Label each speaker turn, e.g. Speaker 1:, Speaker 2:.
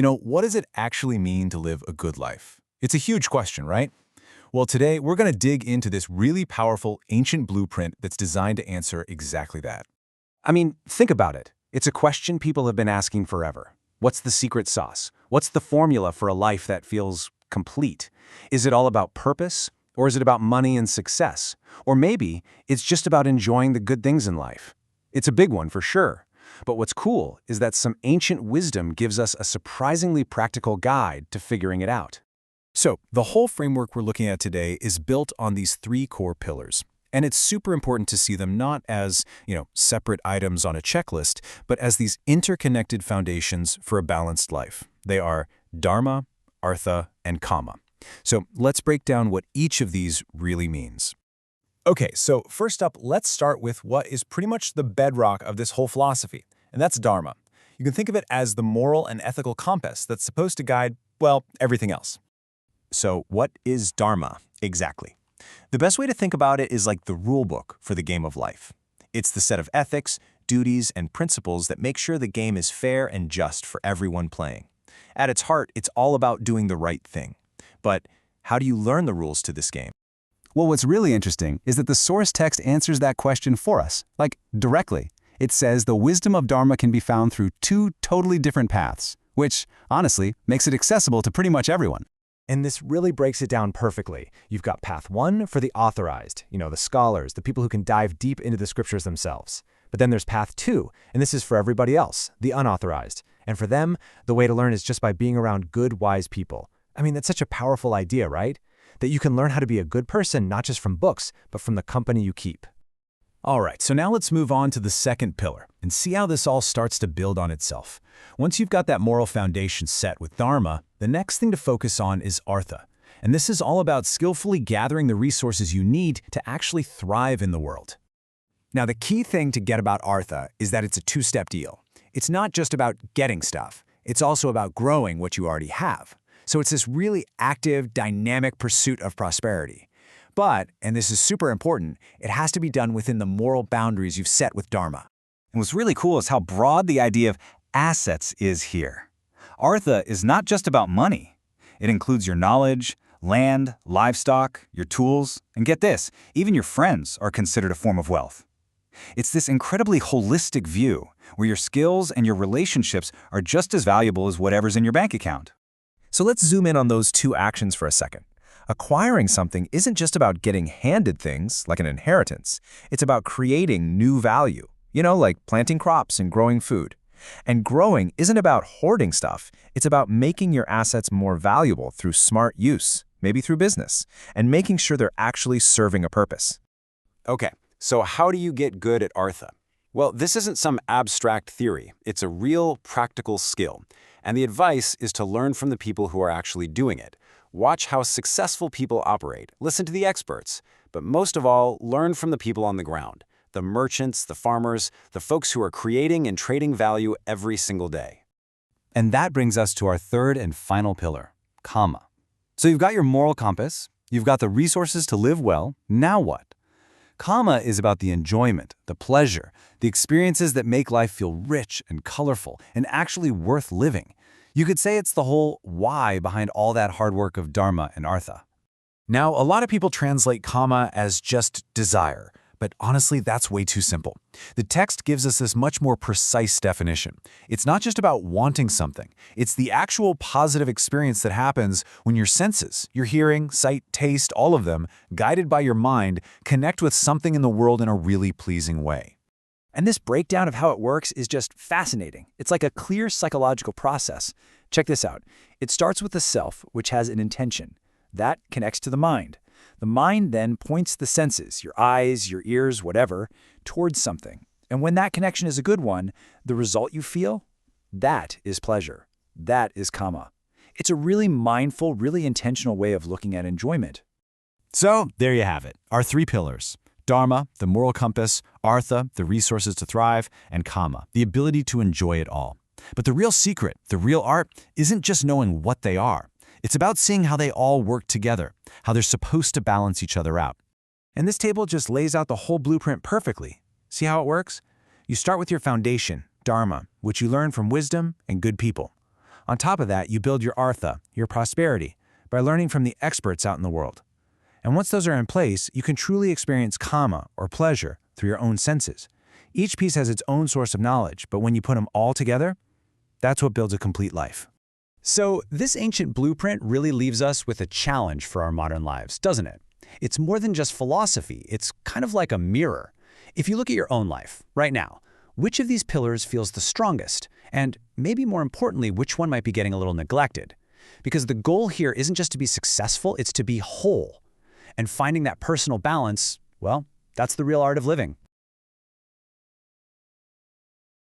Speaker 1: What does it actually mean to live a good life? It's a huge question, right? Well, today we're going to dig into this really powerful ancient blueprint that's designed to answer exactly that.
Speaker 2: Think about it. It's a question people have been asking forever. What's the secret sauce? What's the formula for a life that feels complete? Is it all about purpose? Or is it about money and success? Or maybe it's just about enjoying the good things in life. It's a big one for sure. But what's cool is that some ancient wisdom gives us a surprisingly practical guide to figuring it out.
Speaker 1: So, the whole framework we're looking at today is built on these three core pillars. And it's super important to see them not as, separate items on a checklist, but as these interconnected foundations for a balanced life. They are Dharma, Artha, and Kama. So let's break down what each of these really means. Okay, so first up, let's start with what is pretty much the bedrock of this whole philosophy, and that's Dharma. You can think of it as the moral and ethical compass that's supposed to guide, everything else.
Speaker 3: So what is Dharma exactly? The best way to think about it is like the rule book for the game of life. It's the set of ethics, duties, and principles that make sure the game is fair and just for everyone playing. At its heart, it's all about doing the right thing. But how do you learn the rules to this game?
Speaker 2: Well, what's really interesting is that the source text answers that question for us, directly. It says the wisdom of Dharma can be found through two totally different paths, which, honestly, makes it accessible to pretty much everyone.
Speaker 4: And this really breaks it down perfectly. You've got path one for the authorized, the scholars, the people who can dive deep into the scriptures themselves. But then there's path two, and this is for everybody else, the unauthorized. And for them, the way to learn is just by being around good, wise people. That's such a powerful idea, right? That you can learn how to be a good person, not just from books, but from the company you keep.
Speaker 1: All right, so now let's move on to the second pillar and see how this all starts to build on itself. Once you've got that moral foundation set with Dharma, the next thing to focus on is Artha. And this is all about skillfully gathering the resources you need to actually thrive in the world.
Speaker 3: Now, the key thing to get about Artha is that it's a two-step deal. It's not just about getting stuff. It's also about growing what you already have. So it's this really active, dynamic pursuit of prosperity. But, and this is super important, it has to be done within the moral boundaries you've set with Dharma.
Speaker 5: And what's really cool is how broad the idea of assets is here. Artha is not just about money. It includes your knowledge, land, livestock, your tools, and get this, even your friends are considered a form of wealth. It's this incredibly holistic view where your skills and your relationships are just as valuable as whatever's in your bank account.
Speaker 3: So let's zoom in on those two actions for a second. Acquiring something isn't just about getting handed things, like an inheritance. It's about creating new value, like planting crops and growing food. And growing isn't about hoarding stuff. It's about making your assets more valuable through smart use, maybe through business, and making sure they're actually serving a purpose.
Speaker 2: Okay, so how do you get good at Artha? Well, this isn't some abstract theory. It's a real practical skill. And the advice is to learn from the people who are actually doing it. Watch how successful people operate. Listen to the experts. But most of all, learn from the people on the ground. The merchants, the farmers, the folks who are creating and trading value every single day.
Speaker 5: And that brings us to our third and final pillar, Kama. So you've got your moral compass, you've got the resources to live well, now what? Kama is about the enjoyment, the pleasure, the experiences that make life feel rich and colorful and actually worth living. You could say it's the whole why behind all that hard work of Dharma and Artha.
Speaker 1: Now, a lot of people translate Kama as just desire, but honestly, that's way too simple. The text gives us this much more precise definition. It's not just about wanting something. It's the actual positive experience that happens when your senses, your hearing, sight, taste, all of them, guided by your mind, connect with something in the world in a really pleasing way.
Speaker 3: And this breakdown of how it works is just fascinating. It's like a clear psychological process. Check this out. It starts with the self, which has an intention. That connects to the mind. The mind then points the senses, your eyes, your ears, whatever, towards something. And when that connection is a good one, the result you feel, that is pleasure. That is Kama. It's a really mindful, really intentional way of looking at enjoyment.
Speaker 1: So, there you have it, our three pillars. Dharma, the moral compass, Artha, the resources to thrive, and Kama, the ability to enjoy it all. But the real secret, the real art, isn't just knowing what they are. It's about seeing how they all work together, how they're supposed to balance each other out. And this table just lays out the whole blueprint perfectly. See how it works? You start with your foundation, Dharma, which you learn from wisdom and good people.
Speaker 2: On top of that, you build your artha, your prosperity, by learning from the experts out in the world. And once those are in place, you can truly experience kama, or pleasure, through your own senses. Each piece has its own source of knowledge, but when you put them all together, that's what builds a complete life.
Speaker 3: So this ancient blueprint really leaves us with a challenge for our modern lives, doesn't it? It's more than just philosophy. It's kind of like a mirror. If you look at your own life, right now, which of these pillars feels the strongest? And maybe more importantly, which one might be getting a little neglected? Because the goal here isn't just to be successful, it's to be whole. And finding that personal balance, well, that's the real art of living.